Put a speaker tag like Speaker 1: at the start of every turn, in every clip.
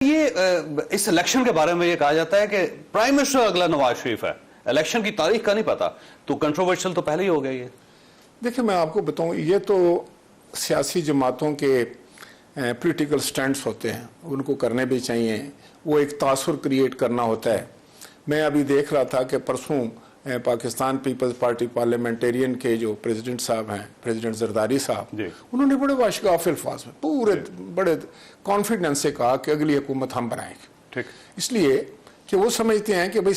Speaker 1: ये इस इलेक्शन के बारे में ये कहा जाता है कि प्राइम मिनिस्टर अगला नवाज शरीफ है, इलेक्शन की तारीख का नहीं पता, तो कंट्रोवर्शियल तो पहले ही हो गया ये।
Speaker 2: देखिए, मैं आपको बताऊं, ये तो सियासी जमातों के पॉलिटिकल स्टैंड्स होते हैं, उनको करने भी चाहिए। वो एक तासुर क्रिएट करना होता है। मैं अभी देख रहा था कि परसों पाकिस्तान पीपल्स पार्टी पार्लियामेंटेरियन के जो प्रेसिडेंट साहब हैं, प्रेसिडेंट जरदारी साहब, उन्होंने बड़े वाशगाफ अल्फाज में पूरे बड़े कॉन्फिडेंस से कहा कि अगली हुकूमत हम बनाएंगे। ठीक, इसलिए कि वो समझते हैं कि भाई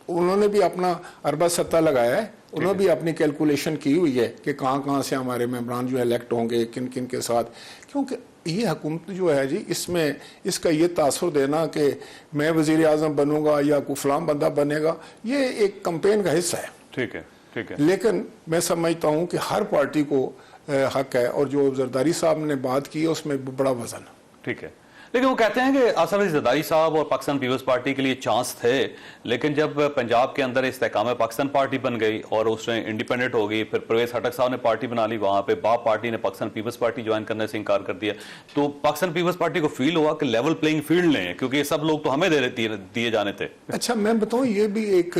Speaker 2: उन्होंने भी अपना अरबा सत्ता लगाया है, उन्होंने भी अपनी कैलकुलेशन की हुई है कि कहाँ से हमारे मेंबरान जो इलेक्ट होंगे, किन किन के साथ। क्योंकि ये हुकूमत जो है जी, इसमें इसका ये तासुर देना कि मैं वज़ीर आज़म बनूंगा या कोई फलां बंदा बनेगा, ये एक कैंपेन का हिस्सा है। ठीक है, ठीक है। लेकिन मैं समझता हूँ कि हर पार्टी को हक है, और जो जरदारी साहब ने बात की है उसमें बड़ा वजन है। ठीक है,
Speaker 1: लेकिन वो कहते हैं कि आसिफ अली जरदारी साहब और पाकिस्तान पीपल्स पार्टी के लिए चांस थे, लेकिन जब पंजाब के अंदर इस्तेकाम पाकिस्तान पार्टी बन गई और उसने इंडिपेंडेंट हो गई, फिर परवेज खटक साहब ने पार्टी बना ली, वहां पे बाप पार्टी ने पाकिस्तान पीपल्स पार्टी ज्वाइन करने से इनकार कर दिया, तो पाकिस्तान पीपल्स पार्टी को फील हुआ कि लेवल प्लेइंग फील्ड लें, क्योंकि ये सब लोग तो हमें दिए जाने थे।
Speaker 2: अच्छा, मैं बताऊं, ये भी एक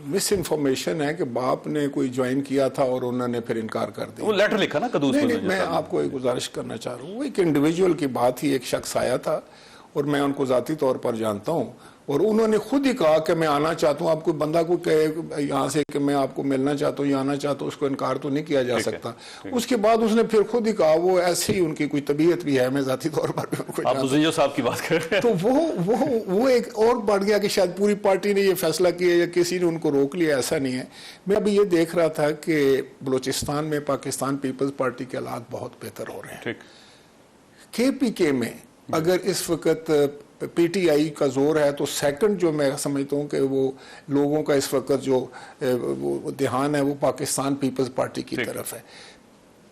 Speaker 2: मिस इन्फॉर्मेशन है कि बाप ने कोई ज्वाइन किया था और उन्होंने फिर इनकार कर दिया।
Speaker 1: वो लेटर लिखा ना कदूस।
Speaker 2: मैं आपको एक गुजारिश करना चाह रहा हूँ, वो एक इंडिविजुअल की बात ही, एक शख्स आया था और मैं उनको जाती तौर पर जानता हूँ, और उन्होंने खुद ही कहा कि मैं आना चाहता हूँ। आपको बंदा को कहे यहाँ से कि मैं आपको मिलना चाहता हूँ या आना चाहता हूँ, उसको इनकार तो नहीं किया जा सकता। उसके बाद उसने फिर खुद ही कहा, वो ऐसे ही उनकी कोई तबीयत भी है, मैं जाती तौर पर भी उनको।
Speaker 1: आप जो साहब की बात कर रहे हैं,
Speaker 2: तो वो एक और बढ़ गया कि शायद पूरी पार्टी ने ये फैसला किया या किसी ने उनको रोक लिया, ऐसा नहीं है। मैं अभी ये देख रहा था कि बलूचिस्तान में पाकिस्तान पीपल्स पार्टी के हालात बहुत बेहतर हो रहे हैं। KPK में अगर इस वक्त PTI का जोर है, तो सेकंड जो मैं समझता हूँ कि वो लोगों का इस वक्त जो वो ध्यान है वो पाकिस्तान पीपल्स पार्टी की तरफ है।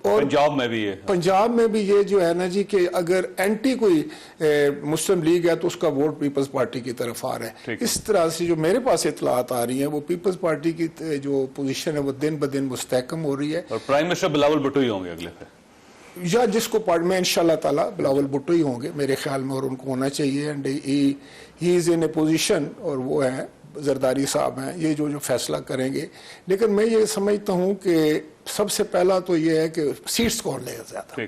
Speaker 2: और
Speaker 1: पंजाब में भी है,
Speaker 2: पंजाब में भी ये जो है ना जी, कि अगर एंटी कोई मुस्लिम लीग है तो उसका वोट पीपल्स पार्टी की तरफ आ रहा है। इस तरह से जो मेरे पास इतलात आ रही हैं, वो पीपल्स पार्टी की जो पोजीशन है वो दिन ब दिन मुस्तहकम हो रही है।
Speaker 1: और प्राइम मिनिस्टर बिलावल भुट्टो ही होंगे अगले पे,
Speaker 2: या जिसको पार्ट में इंशाल्लाह ताला बिलावल भुट्टो ही होंगे मेरे ख्याल में, और उनको होना चाहिए। And he is in A position, और वो है जरदारी साहब हैं, ये जो फैसला करेंगे। लेकिन मैं ये समझता हूँ कि सबसे पहला तो ये है कि सीट्स कौन लेगा ज्यादा,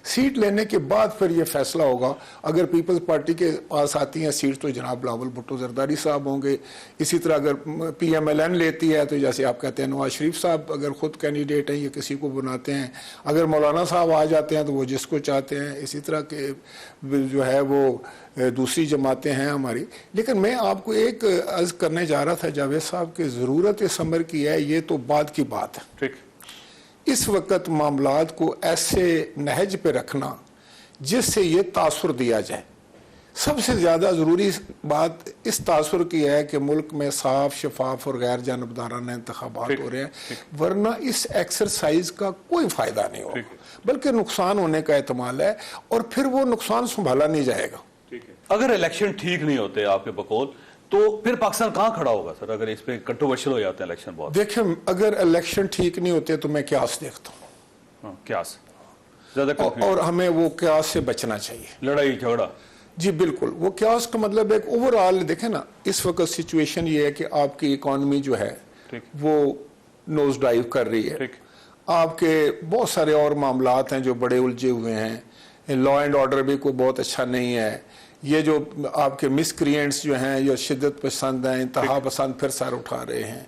Speaker 2: सीट लेने के बाद फिर ये फैसला होगा। अगर पीपल्स पार्टी के पास आती हैं सीट तो जनाब बिलावल भुट्टो जरदारी साहब होंगे। इसी तरह अगर PMLN लेती है तो जैसे आप कहते हैं नवाज शरीफ साहब अगर खुद कैंडिडेट हैं या किसी को बनाते हैं, अगर मौलाना साहब आ जाते हैं तो वो जिसको चाहते हैं। इसी तरह के जो है वो दूसरी जमातें हैं हमारी। लेकिन मैं आपको एक अर्ज करने जा रहा था जावेद साहब की, ज़रूरत इस अमर की है, ये तो बाद की बात है। ठीक, इस वक्त मामलात को ऐसे नहज पे रखना जिससे ये तासुर दिया जाए। सबसे ज़्यादा ज़रूरी बात इस तासुर की है कि मुल्क में साफ, शफाफ और गैर जानबदाराना इंतखाबात हो रहे हैं, वरना इस एक्सरसाइज का कोई फ़ायदा नहीं होगा, बल्कि नुकसान होने का एहतमाल है, और फिर वो नुकसान संभाला नहीं जाएगा।
Speaker 1: अगर इलेक्शन ठीक नहीं होते आपके बकौल, तो फिर पाकिस्तान कहाँ खड़ा होगा सर, अगर इस पे कंट्रोवर्शियल हो जाते हैं इलेक्शन बहुत?
Speaker 2: देखिए, अगर इलेक्शन ठीक नहीं होते तो मैं क्यास देखता हूँ,
Speaker 1: क्यास ज्यादा,
Speaker 2: और हमें वो क्यास से बचना चाहिए,
Speaker 1: लड़ाई झगड़ा। जी
Speaker 2: बिल्कुल, वो क्यास का मतलब एक ओवरऑल देखें ना, इस वक्त सिचुएशन ये है कि आपकी इकॉनमी जो है वो नोज डाइव कर रही है, आपके बहुत सारे और मामलात हैं जो बड़े उलझे हुए हैं, लॉ एंड ऑर्डर भी कोई बहुत अच्छा नहीं है, ये जो आपके मिसक्रिएंट्स जो हैं, ये शिद्दत पसंद हैं, इंतहा पसंद फिर सर उठा रहे हैं,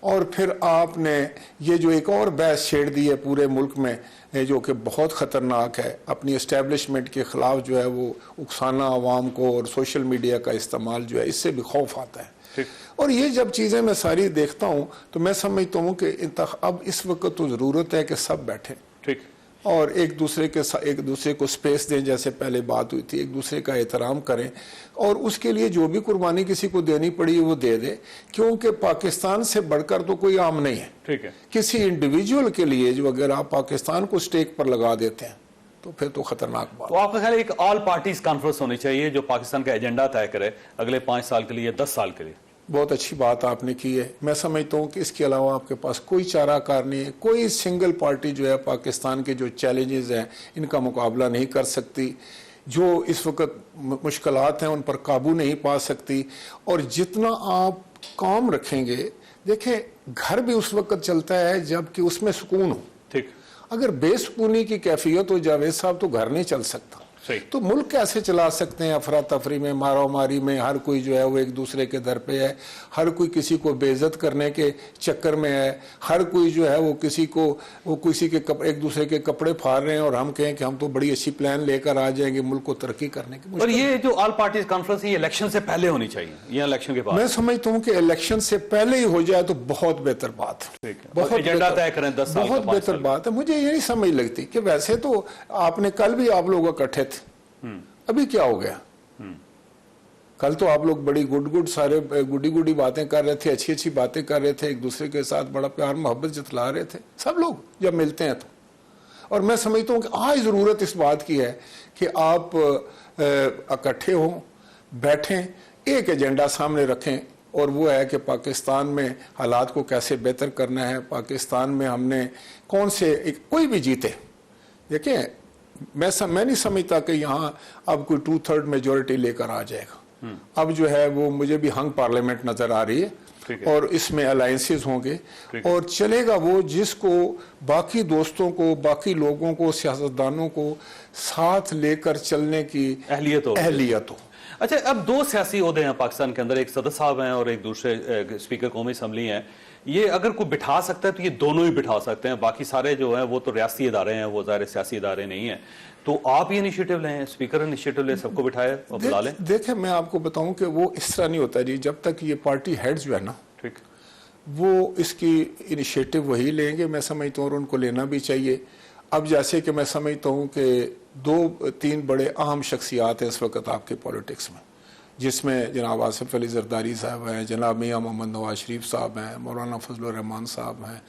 Speaker 2: और फिर आपने ये जो एक और बहस छेड़ दी है पूरे मुल्क में, जो कि बहुत ख़तरनाक है, अपनी इस्टेब्लिशमेंट के ख़िलाफ़ जो है वो उकसाना आवाम को, और सोशल मीडिया का इस्तेमाल जो है, इससे भी खौफ आता है। और ये जब चीज़ें मैं सारी देखता हूँ तो मैं समझता हूँ कि अब इस वक्त तो ज़रूरत है कि सब बैठें, ठीक, और एक दूसरे को स्पेस दें, जैसे पहले बात हुई थी, एक दूसरे का एहतराम करें, और उसके लिए जो भी कुर्बानी किसी को देनी पड़ी वो दे दे, क्योंकि पाकिस्तान से बढ़कर तो कोई आम नहीं है। ठीक है, किसी इंडिविजुअल के लिए जो अगर आप पाकिस्तान को स्टेक पर लगा देते हैं तो फिर तो खतरनाक बात।
Speaker 1: तो आपका ख्याल एक ऑल पार्टीज कॉन्फ्रेंस होनी चाहिए जो पाकिस्तान का एजेंडा तय करे अगले 5 साल के लिए, 10 साल के लिए?
Speaker 2: बहुत अच्छी बात आपने की है। मैं समझता हूँ कि इसके अलावा आपके पास कोई चाराकार नहीं है, कोई सिंगल पार्टी जो है पाकिस्तान के जो चैलेंजेस हैं इनका मुकाबला नहीं कर सकती। जो इस वक्त मुश्किलात हैं उन पर काबू नहीं पा सकती। और जितना आप काम रखेंगे, देखें घर भी उस वक्त चलता है जबकि उसमें सुकून हो।
Speaker 1: ठीक।
Speaker 2: अगर बेसुकूनी की कैफियत हो जावेद साहब तो घर नहीं चल सकता।
Speaker 1: सही।
Speaker 2: तो मुल्क कैसे चला सकते हैं? अफरा तफरी में, मारा मारी में, हर कोई जो है वो एक दूसरे के दर पे है, हर कोई किसी को बेइज्जत करने के चक्कर में है, हर कोई जो है वो किसी के एक दूसरे के कपड़े फाड़ रहे हैं और हम कहें कि हम तो बड़ी अच्छी प्लान लेकर आ जाएंगे मुल्क को तरक्की करने की।
Speaker 1: और ये जो ऑल पार्टीज कॉन्फ्रेंस है, ये इलेक्शन से पहले होनी चाहिए या इलेक्शन के बाद?
Speaker 2: मैं समझता हूँ कि इलेक्शन से पहले ही हो जाए तो बहुत बेहतर बात है, बहुत
Speaker 1: एजेंडा तय करें 10 साल,
Speaker 2: बहुत बेहतर बात है। मुझे ये नहीं समझ लगती कि वैसे तो आपने कल भी आप लोग इकट्ठे थे, अभी क्या हो गया? कल तो आप लोग बड़ी गुडी बातें कर रहे थे, अच्छी अच्छी बातें कर रहे थे, एक दूसरे के साथ बड़ा प्यार मोहब्बत जतला रहे थे सब लोग जब मिलते हैं तो। और मैं समझता हूँ कि आज जरूरत इस बात की है कि आप इकट्ठे हों, बैठें, एक एजेंडा सामने रखें और वो है कि पाकिस्तान में हालात को कैसे बेहतर करना है। पाकिस्तान में हमने कौन से कोई भी जीते, देखिए मैं नहीं समझता कि यहाँ अब कोई 2/3 मेजोरिटी लेकर आ जाएगा। अब जो है वो मुझे भी हंग पार्लियामेंट नजर आ रही है और इसमें अलायंसेस होंगे और चलेगा वो जिसको बाकी दोस्तों को, बाकी लोगों को, सियासतदानों को साथ लेकर चलने की अहलियत हो।
Speaker 1: अच्छा, अब 2 सियासी ओहदे हैं पाकिस्तान के अंदर, एक सदर साहब हैं और एक दूसरे स्पीकर कौमी असम्बली हैं। ये अगर कोई बिठा सकता है तो ये दोनों ही बिठा सकते हैं, बाकी सारे जो हैं वो तो रियासी इदारे हैं, वो ज़ाहिर सियासी इदारे नहीं हैं। तो आप ये इनिशिएटिव लें, स्पीकर इनिशिएटिव लें, सबको बिठाए और बुला लें।
Speaker 2: देखें मैं आपको बताऊं कि वो इस तरह नहीं होता जी, जब तक ये पार्टी हेड्स जो है ना,
Speaker 1: ठीक,
Speaker 2: वो इसकी इनिशिएटिव वही लेंगे, मैं समझता हूँ, और उनको लेना भी चाहिए। अब जैसे कि मैं समझता हूँ कि 2-3 बड़े अहम शख्सियात हैं इस वक्त आपके पॉलिटिक्स में, जिसमें जनाब आसिफ अली जरदारी साहब हैं, जनाब मियाँ मोहम्मद नवाज शरीफ साहब हैं, मौलाना फजलुर रहमान साहब हैं,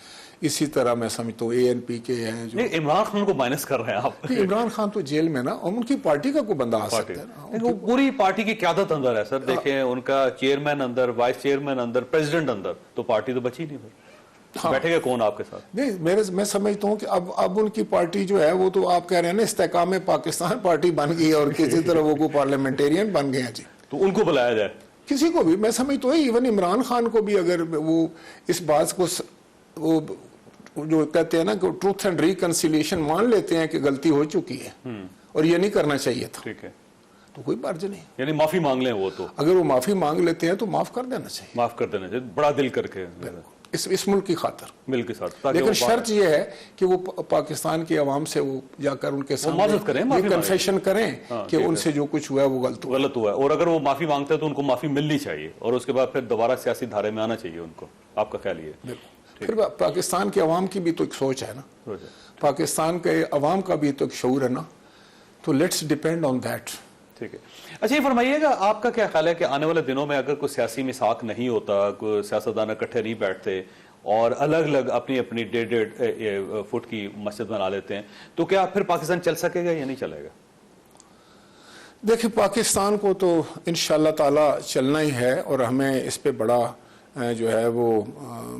Speaker 2: इसी तरह मैं समझता हूँ ANP के हैं जो
Speaker 1: इमरान खान को माइनस कर रहे हैं आप।
Speaker 2: इमरान खान तो जेल में ना, और उनकी पार्टी का कोई बंदा आ सकता है ना,
Speaker 1: वो पूरी पार्टी की क्यादत अंदर है सर। देखें उनका चेयरमैन अंदर, वाइस चेयरमैन अंदर, प्रेसिडेंट अंदर, तो पार्टी तो बची नहीं फिर। बैठेगा कौन आपके साथ?
Speaker 2: नहीं, मैं समझता हूँ कि अब उनकी पार्टी जो है वो तो आप कह रहे हैं ना इस्तेकाम पाकिस्तान पार्टी बन गई है और किसी तरह वो पार्लियामेंटेरियन बन गए हैं जी,
Speaker 1: तो उनको बुलाया जाए।
Speaker 2: किसी को भी मैं समझता हूँ, इवन इमरान खान को भी अगर वो इस बात को वो जो कहते हैं ना कि ट्रूथ एंड रिकंसिलिएशन मान लेते हैं कि गलती हो चुकी है और ये नहीं करना चाहिए था,
Speaker 1: ठीक है,
Speaker 2: तो कोई बात नहीं,
Speaker 1: यानी माफी मांग लें। वो तो
Speaker 2: अगर वो माफी मांग लेते हैं तो माफ कर देना चाहिए,
Speaker 1: माफ कर देना चाहिए, बड़ा दिल करके,
Speaker 2: इस मुल्क की खातर,
Speaker 1: मिल के साथ।
Speaker 2: लेकिन शर्त ये है कि वो पाकिस्तान की आवाम से वो जाकर उनके सामने कन्फेशन करें कि उनसे जो कुछ हुआ है वो गलत हुआ है,
Speaker 1: और अगर वो माफी मांगते हैं तो उनको माफी मिलनी चाहिए और उसके बाद फिर दोबारा सियासी धारे में आना चाहिए उनको। आपका ख्याल ये?
Speaker 2: फिर पाकिस्तान के अवाम की भी तो एक सोच है ना, पाकिस्तान के अवाम का भी तो एक शऊर है ना, तो लेट्स डिपेंड ऑन दैट।
Speaker 1: ठीक है। अच्छा, ये फरमाइएगा, आपका क्या ख्याल है कि आने वाले दिनों में अगर कोई सियासी मिसाक नहीं होता, कोई सियासतदान इकट्ठे नहीं बैठते और अलग अलग अपनी अपनी 1.5 फुट की मस्जिद बना लेते हैं, तो क्या फिर पाकिस्तान चल सकेगा या नहीं चलेगा?
Speaker 2: देखिए, पाकिस्तान को तो इंशाअल्लाह ताला चलना ही है और हमें इस पे बड़ा जो है वो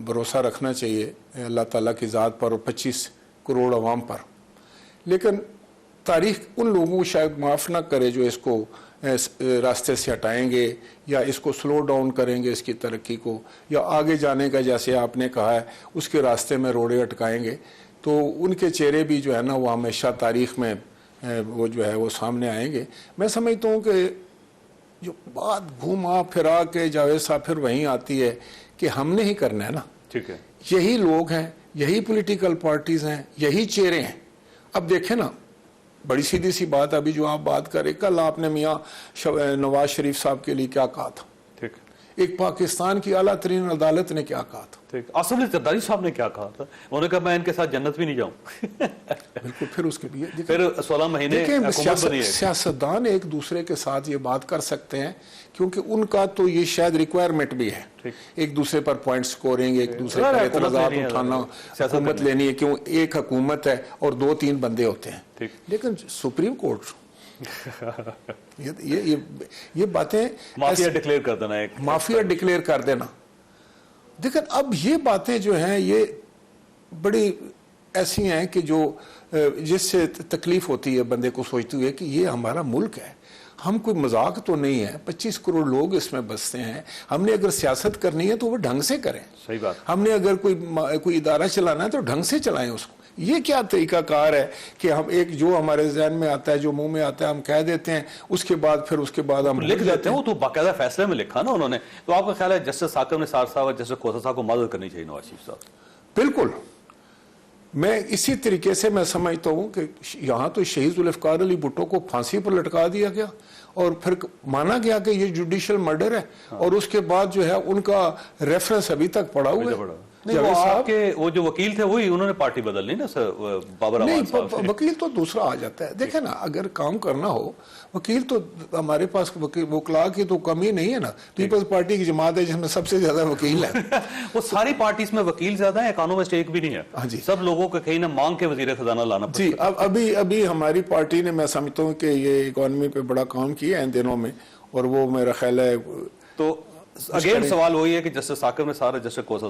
Speaker 2: भरोसा रखना चाहिए अल्लाह ताला की ज़ात पर और 25 करोड़ अवाम पर। लेकिन तारीख उन लोगों को शायद माफ़ ना करे जो इसको रास्ते से हटाएंगे या इसको स्लो डाउन करेंगे, इसकी तरक्की को, या आगे जाने का जैसे आपने कहा है उसके रास्ते में रोड़े अटकाएंगे, तो उनके चेहरे भी जो है ना वो हमेशा तारीख में वो जो है वो सामने आएंगे। मैं समझता हूँ कि जो बात घूमा फिरा के जावेद साहब फिर वहीं आती है कि हमने ही करना है ना, ठीक है, यही लोग हैं, यही पॉलिटिकल पार्टीज हैं, यही चेहरे हैं। अब देखें ना, बड़ी सीधी सी बात, अभी जो आप बात करें, कल आपने मियाँ नवाज शरीफ साहब के लिए क्या कहा था, ठीक, एक पाकिस्तान की आला तरीन अदालत ने क्या कहा था, ठीक, आसिफ अली जरदारी साहब ने क्या कहा था, उन्होंने कहा मैं इनके साथ जन्नत भी नहीं जाऊं। बिल्कुल, फिर उसके भी फिर 16 महीने सियासतदान एक दूसरे के साथ ये बात कर सकते हैं क्योंकि उनका तो ये शायद रिक्वायरमेंट भी है, एक दूसरे पर पॉइंट स्कोरिंग, एक दूसरे पर एतराज़ात उठाना, हुकूमत लेनी है, क्यों एक हुकूमत है और 2-3 बंदे होते हैं। लेकिन सुप्रीम कोर्ट ये बातें
Speaker 1: माफिया डिक्लेयर कर देना, एक
Speaker 2: माफिया डिक्लेयर कर देना। देखिए, अब ये बातें जो हैं ये बड़ी ऐसी हैं कि जो जिससे तकलीफ होती है बंदे को सोचते हुए कि ये हमारा मुल्क है, हम कोई मजाक तो नहीं है, 25 करोड़ लोग इसमें बसते हैं, हमने अगर सियासत करनी है तो वो ढंग से करें।
Speaker 1: सही बात।
Speaker 2: हमने अगर कोई इदारा चलाना है तो ढंग से चलाएं उसको। ये क्या तरीकाकार है कि हम एक जो हमारे जहन में आता है, जो मुंह में आता है, हम कह देते हैं, उसके बाद हम
Speaker 1: लिख देते हैं। वो तो बाकायदा फैसले में लिखा ना उन्होंने। तो आपका ख्याल है जस्टिस साकिब निसार साहब और जस्टिस खोसा साहब को मदद करनी चाहिए नवाज शरीफ साहब?
Speaker 2: बिल्कुल, मैं इसी तरीके से मैं समझता हूं कि यहां तो शहीद जुल्फ़िकार अली भुट्टो को फांसी पर लटका दिया गया और फिर माना गया कि ये जुडिशियल मर्डर है। और उसके बाद जो है उनका रेफरेंस अभी तक पड़ा हुआ है।
Speaker 1: नहीं, वो आपके वो जो वकील थे वही उन्होंने पार्टी बदल ली ना सर, बाबर
Speaker 2: नहीं,
Speaker 1: अमान साहब।
Speaker 2: वकील तो दूसरा आ जाता है। देखे ना, अगर काम करना हो, वकील तो हमारे पास वकला की तो कमी नहीं है ना। पीपल्स पार्टी की जमात है जिसमें सबसे ज्यादा वकील है।
Speaker 1: वो सारी पार्टीज में वकील ज्यादा है, इकोनॉमिस्ट एक भी नहीं है।
Speaker 2: हाँ जी।
Speaker 1: सब लोगों को कहीं ना मांग के वजीर खजाना लाना पड़ता
Speaker 2: जी, अब अभी हमारी पार्टी ने, मैं समझता हूँ कि ये इकोनॉमी पे बड़ा काम किया है इन दिनों में, और वो मेरा ख्याल है।
Speaker 1: तो अगेन सवाल वही है कि जस्टिस साकिब निसार, जस्टिस खोसा